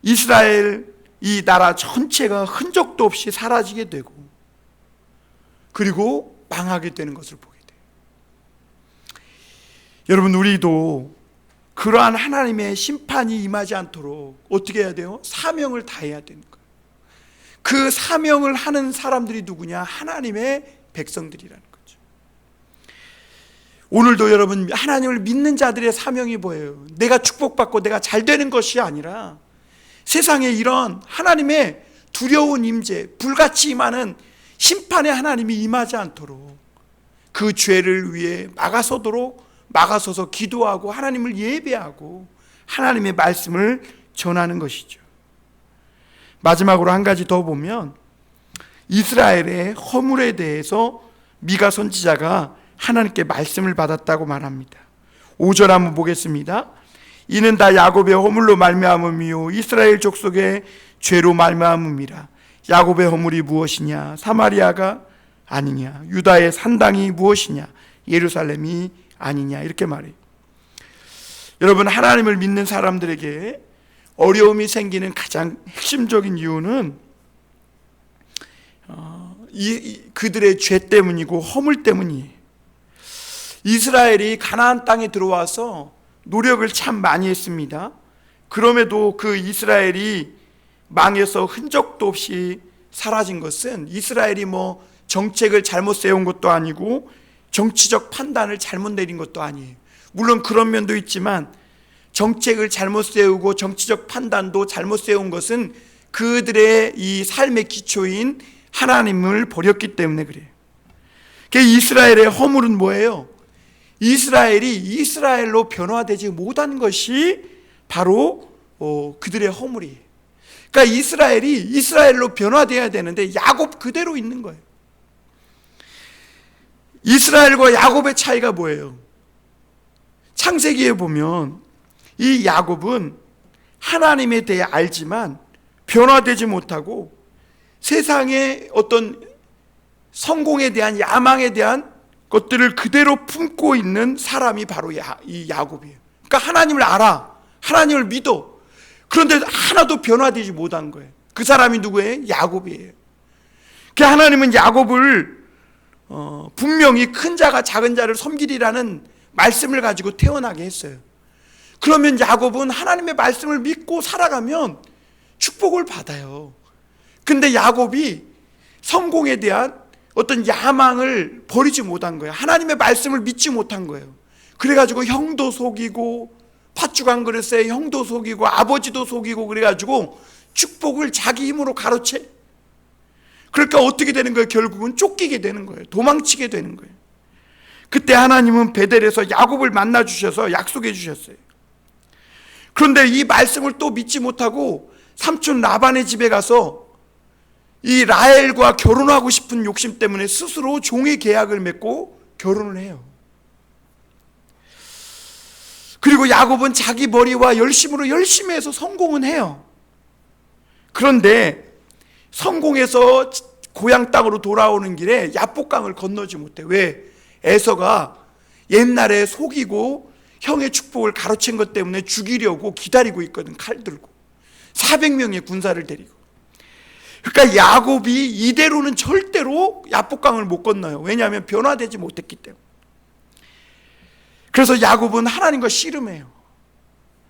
이스라엘 이 나라 전체가 흔적도 없이 사라지게 되고, 그리고 망하게 되는 것을 보게 돼요. 여러분, 우리도 그러한 하나님의 심판이 임하지 않도록 어떻게 해야 돼요? 사명을 다해야 되는 거예요. 그 사명을 하는 사람들이 누구냐? 하나님의 백성들이라는 거죠. 오늘도 여러분, 하나님을 믿는 자들의 사명이 뭐예요? 내가 축복받고 내가 잘 되는 것이 아니라 세상에 이런 하나님의 두려운 임재, 불같이 임하는 심판의 하나님이 임하지 않도록 그 죄를 위해 막아서서 기도하고 하나님을 예배하고 하나님의 말씀을 전하는 것이죠. 마지막으로 한 가지 더 보면, 이스라엘의 허물에 대해서 미가 선지자가 하나님께 말씀을 받았다고 말합니다. 5절 한번 보겠습니다. 이는 다 야곱의 허물로 말미암음이요 이스라엘 족속의 죄로 말미암음이라. 야곱의 허물이 무엇이냐? 사마리아가 아니냐? 유다의 산당이 무엇이냐? 예루살렘이 아니냐? 이렇게 말해요. 여러분, 하나님을 믿는 사람들에게 어려움이 생기는 가장 핵심적인 이유는 그들의 죄 때문이고 허물 때문이에요. 이스라엘이 가나안 땅에 들어와서 노력을 참 많이 했습니다. 그럼에도 그 이스라엘이 망해서 흔적도 없이 사라진 것은 이스라엘이 정책을 잘못 세운 것도 아니고 정치적 판단을 잘못 내린 것도 아니에요. 물론 그런 면도 있지만 정책을 잘못 세우고 정치적 판단도 잘못 세운 것은 그들의 이 삶의 기초인 하나님을 버렸기 때문에 그래요. 이스라엘의 허물은 뭐예요? 이스라엘이 이스라엘로 변화되지 못한 것이 바로 그들의 허물이에요. 그러니까 이스라엘이 이스라엘로 변화되어야 되는데 야곱 그대로 있는 거예요. 이스라엘과 야곱의 차이가 뭐예요? 창세기에 보면 이 야곱은 하나님에 대해 알지만 변화되지 못하고 세상의 어떤 성공에 대한 야망에 대한 것들을 그대로 품고 있는 사람이 바로 이 야곱이에요. 그러니까 하나님을 알아, 하나님을 믿어. 그런데 하나도 변화되지 못한 거예요. 그 사람이 누구예요? 야곱이에요. 그 하나님은 야곱을 분명히 큰 자가 작은 자를 섬기리라는 말씀을 가지고 태어나게 했어요. 그러면 야곱은 하나님의 말씀을 믿고 살아가면 축복을 받아요. 근데 야곱이 성공에 대한 어떤 야망을 버리지 못한 거예요. 하나님의 말씀을 믿지 못한 거예요. 그래가지고 형도 속이고 팥죽 한 그릇에 형도 속이고 아버지도 속이고 그래가지고 축복을 자기 힘으로 가로채. 그러니까 어떻게 되는 거예요? 결국은 쫓기게 되는 거예요. 도망치게 되는 거예요. 그때 하나님은 베델에서 야곱을 만나 주셔서 약속해 주셨어요. 그런데 이 말씀을 또 믿지 못하고 삼촌 라반의 집에 가서 이 라헬과 결혼하고 싶은 욕심 때문에 스스로 종의 계약을 맺고 결혼을 해요. 그리고 야곱은 자기 머리와 열심으로 열심히 해서 성공은 해요. 그런데 성공해서 고향 땅으로 돌아오는 길에 야복강을 건너지 못해. 왜? 에서가 옛날에 속이고 형의 축복을 가로챈 것 때문에 죽이려고 기다리고 있거든. 칼 들고 400명의 군사를 데리고. 그러니까 야곱이 이대로는 절대로 야복강을 못 건너요. 왜냐하면 변화되지 못했기 때문에. 그래서 야곱은 하나님과 씨름해요.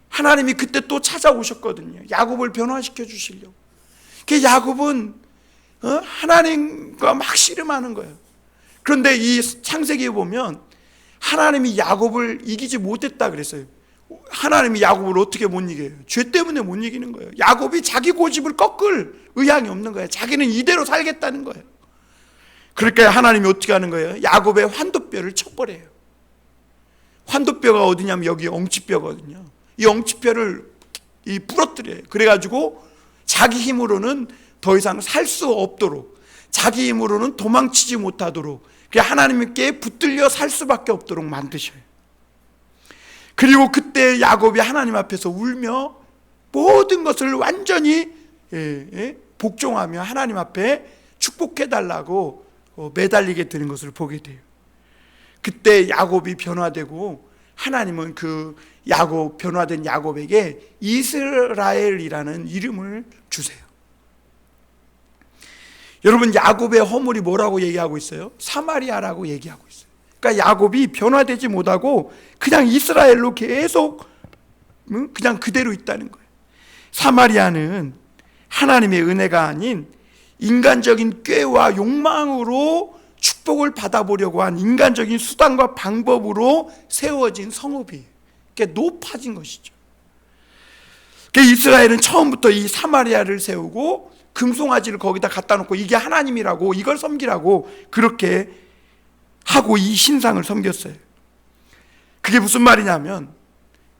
하나님이 그때 또 찾아오셨거든요. 야곱을 변화시켜 주시려고. 그 야곱은 하나님과 막 씨름하는 거예요. 그런데 이 창세기에 보면 하나님이 야곱을 이기지 못했다 그랬어요. 하나님이 야곱을 어떻게 못 이겨요? 죄 때문에 못 이기는 거예요. 야곱이 자기 고집을 꺾을 의향이 없는 거예요. 자기는 이대로 살겠다는 거예요. 그러니까 하나님이 어떻게 하는 거예요? 야곱의 환도뼈를 쳐버려요. 환도뼈가 어디냐면 여기 엉치뼈거든요. 이 엉치뼈를 부러뜨려요. 그래가지고 자기 힘으로는 더 이상 살 수 없도록, 자기 힘으로는 도망치지 못하도록, 하나님께 붙들려 살 수밖에 없도록 만드셔요. 그리고 그때 야곱이 하나님 앞에서 울며 모든 것을 완전히 복종하며 하나님 앞에 축복해달라고 매달리게 되는 것을 보게 돼요. 그때 야곱이 변화되고 하나님은 그 변화된 야곱에게 이스라엘이라는 이름을 주세요. 여러분, 야곱의 허물이 뭐라고 얘기하고 있어요? 사마리아라고 얘기하고 있어요. 그러니까 야곱이 변화되지 못하고 그냥 이스라엘로 계속 그냥 그대로 있다는 거예요. 사마리아는 하나님의 은혜가 아닌 인간적인 꾀와 욕망으로 축복을 받아보려고 한 인간적인 수단과 방법으로 세워진 성읍이에요. 그러니까 높아진 것이죠. 그러니까 이스라엘은 처음부터 이 사마리아를 세우고 금송아지를 거기다 갖다 놓고 이게 하나님이라고, 이걸 섬기라고 그렇게 하고 이 신상을 섬겼어요. 그게 무슨 말이냐면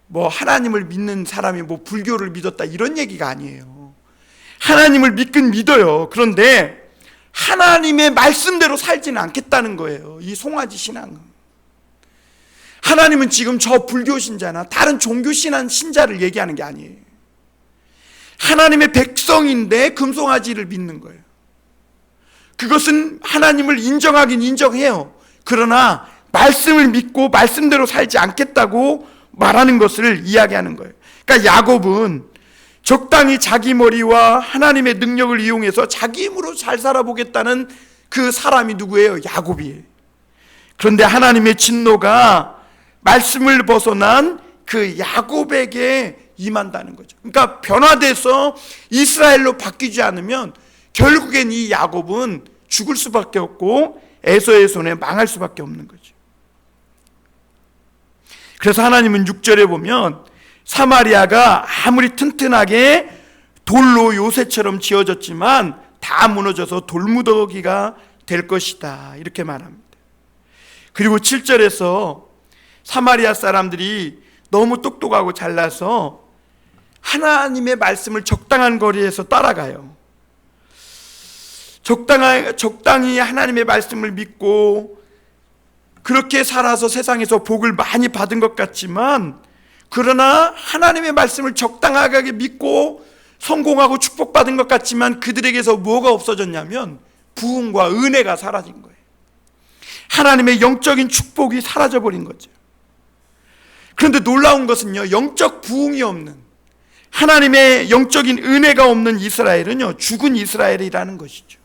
뭐 하나님을 믿는 사람이 뭐 불교를 믿었다 이런 얘기가 아니에요. 하나님을 믿긴 믿어요. 그런데 하나님의 말씀대로 살지는 않겠다는 거예요. 이 송아지 신앙은. 하나님은 지금 저 불교 신자나 다른 종교 신자를 얘기하는 게 아니에요. 하나님의 백성인데 금송아지를 믿는 거예요. 그것은 하나님을 인정하긴 인정해요. 그러나 말씀을 믿고 말씀대로 살지 않겠다고 말하는 것을 이야기하는 거예요. 그러니까 야곱은 적당히 자기 머리와 하나님의 능력을 이용해서 자기 힘으로 잘 살아보겠다는 그 사람이 누구예요? 야곱이에요. 그런데 하나님의 진노가 말씀을 벗어난 그 야곱에게 임한다는 거죠. 그러니까 변화돼서 이스라엘로 바뀌지 않으면 결국엔 이 야곱은 죽을 수밖에 없고 에서의 손에 망할 수밖에 없는 거죠. 그래서 하나님은 6절에 보면 사마리아가 아무리 튼튼하게 돌로 요새처럼 지어졌지만 다 무너져서 돌무더기가 될 것이다 이렇게 말합니다. 그리고 7절에서 사마리아 사람들이 너무 똑똑하고 잘나서 하나님의 말씀을 적당한 거리에서 따라가요. 적당히 하나님의 말씀을 믿고 그렇게 살아서 세상에서 복을 많이 받은 것 같지만, 그러나 하나님의 말씀을 적당하게 믿고 성공하고 축복받은 것 같지만 그들에게서 뭐가 없어졌냐면 부흥과 은혜가 사라진 거예요. 하나님의 영적인 축복이 사라져버린 거죠. 그런데 놀라운 것은요, 영적 부흥이 없는, 하나님의 영적인 은혜가 없는 이스라엘은요, 죽은 이스라엘이라는 것이죠.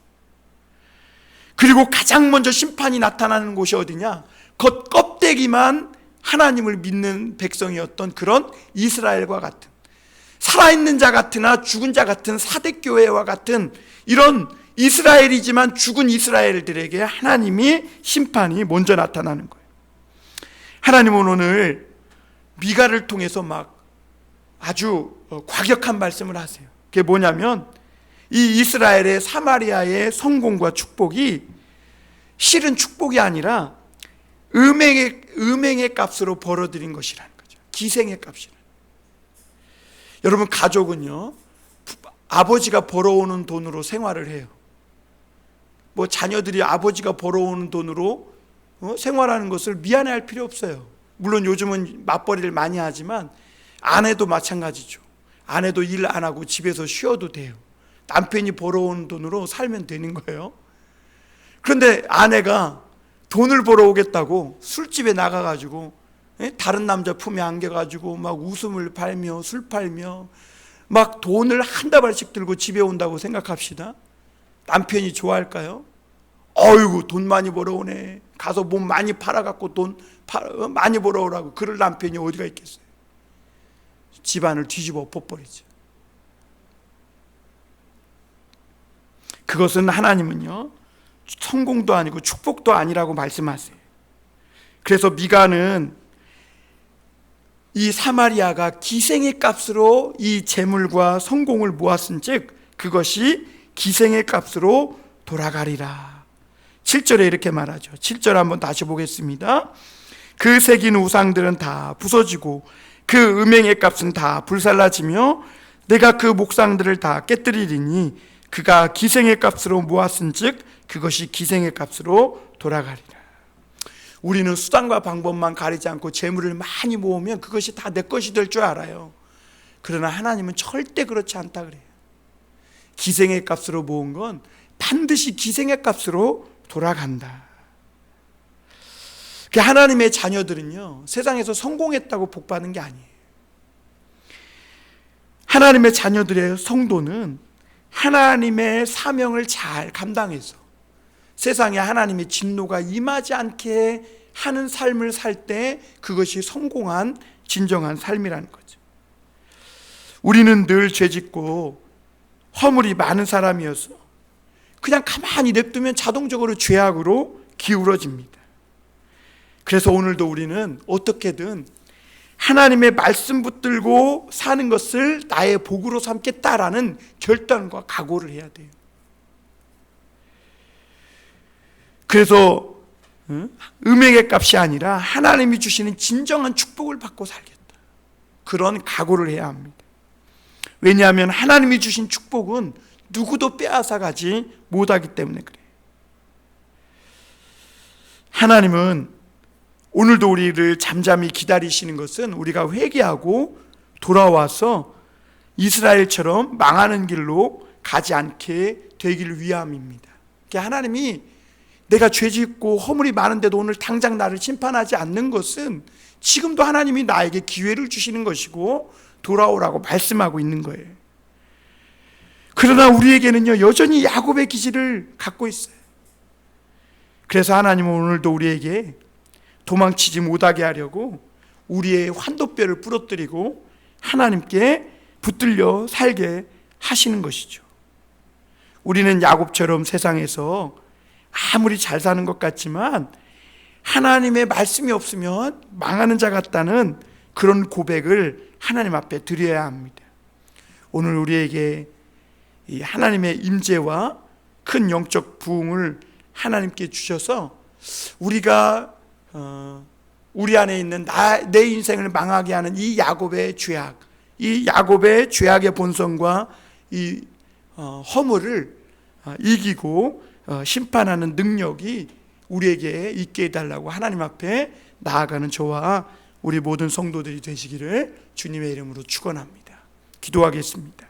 그리고 가장 먼저 심판이 나타나는 곳이 어디냐? 겉껍데기만 하나님을 믿는 백성이었던 그런 이스라엘과 같은, 살아있는 자 같으나 죽은 자 같은 사대교회와 같은 이런 이스라엘이지만 죽은 이스라엘들에게 하나님이 심판이 먼저 나타나는 거예요. 하나님은 오늘 미가를 통해서 막 아주 과격한 말씀을 하세요. 그게 뭐냐면 이 이스라엘의 사마리아의 성공과 축복이 실은 축복이 아니라 음행의 값으로 벌어들인 것이라는 거죠. 기생의 값이라는. 여러분, 가족은요, 아버지가 벌어오는 돈으로 생활을 해요. 뭐 자녀들이 아버지가 벌어오는 돈으로 생활하는 것을 미안해할 필요 없어요. 물론 요즘은 맞벌이를 많이 하지만 아내도 마찬가지죠. 아내도 일 안 하고 집에서 쉬어도 돼요. 남편이 벌어오는 돈으로 살면 되는 거예요. 그런데 아내가 돈을 벌어오겠다고 술집에 나가가지고 다른 남자 품에 안겨가지고 막 웃음을 팔며 술 팔며 막 돈을 한 다발씩 들고 집에 온다고 생각합시다. 남편이 좋아할까요? 어이구, 돈 많이 벌어오네. 가서 몸 많이 팔아갖고 돈 많이 벌어오라고 그럴 남편이 어디가 있겠어요. 집안을 뒤집어 엎어버리죠. 그것은 하나님은요, 성공도 아니고 축복도 아니라고 말씀하세요. 그래서 미가는 이 사마리아가 기생의 값으로 이 재물과 성공을 모았은즉 그것이 기생의 값으로 돌아가리라. 7절에 이렇게 말하죠. 7절 한번 다시 보겠습니다. 그 새긴 우상들은 다 부서지고 그 음행의 값은 다 불살라지며 내가 그 목상들을 다 깨뜨리리니 그가 기생의 값으로 모았은즉 그것이 기생의 값으로 돌아가리라. 우리는 수단과 방법만 가리지 않고 재물을 많이 모으면 그것이 다 내 것이 될 줄 알아요. 그러나 하나님은 절대 그렇지 않다 그래요. 기생의 값으로 모은 건 반드시 기생의 값으로 돌아간다. 하나님의 자녀들은요, 세상에서 성공했다고 복받는 게 아니에요. 하나님의 자녀들의 성도는 하나님의 사명을 잘 감당해서 세상에 하나님의 진노가 임하지 않게 하는 삶을 살 때 그것이 성공한 진정한 삶이라는 거죠. 우리는 늘 죄짓고 허물이 많은 사람이어서 그냥 가만히 냅두면 자동적으로 죄악으로 기울어집니다. 그래서 오늘도 우리는 어떻게든 하나님의 말씀 붙들고 사는 것을 나의 복으로 삼겠다라는 결단과 각오를 해야 돼요. 그래서 음행의 값이 아니라 하나님이 주시는 진정한 축복을 받고 살겠다, 그런 각오를 해야 합니다. 왜냐하면 하나님이 주신 축복은 누구도 빼앗아가지 못하기 때문에 그래요. 하나님은 오늘도 우리를 잠잠히 기다리시는 것은 우리가 회개하고 돌아와서 이스라엘처럼 망하는 길로 가지 않게 되기를 위함입니다. 하나님이 내가 죄짓고 허물이 많은데도 오늘 당장 나를 심판하지 않는 것은 지금도 하나님이 나에게 기회를 주시는 것이고 돌아오라고 말씀하고 있는 거예요. 그러나 우리에게는요, 여전히 야곱의 기질을 갖고 있어요. 그래서 하나님은 오늘도 우리에게 도망치지 못하게 하려고 우리의 환도뼈를 부러뜨리고 하나님께 붙들려 살게 하시는 것이죠. 우리는 야곱처럼 세상에서 아무리 잘 사는 것 같지만 하나님의 말씀이 없으면 망하는 자 같다는 그런 고백을 하나님 앞에 드려야 합니다. 오늘 우리에게 이 하나님의 임재와 큰 영적 부흥을 하나님께 주셔서 우리가 우리 안에 있는 내 인생을 망하게 하는 이 야곱의 죄악, 이 야곱의 죄악의 본성과 이 허물을 이기고 심판하는 능력이 우리에게 있게 해달라고 하나님 앞에 나아가는 저와 우리 모든 성도들이 되시기를 주님의 이름으로 축원합니다. 기도하겠습니다.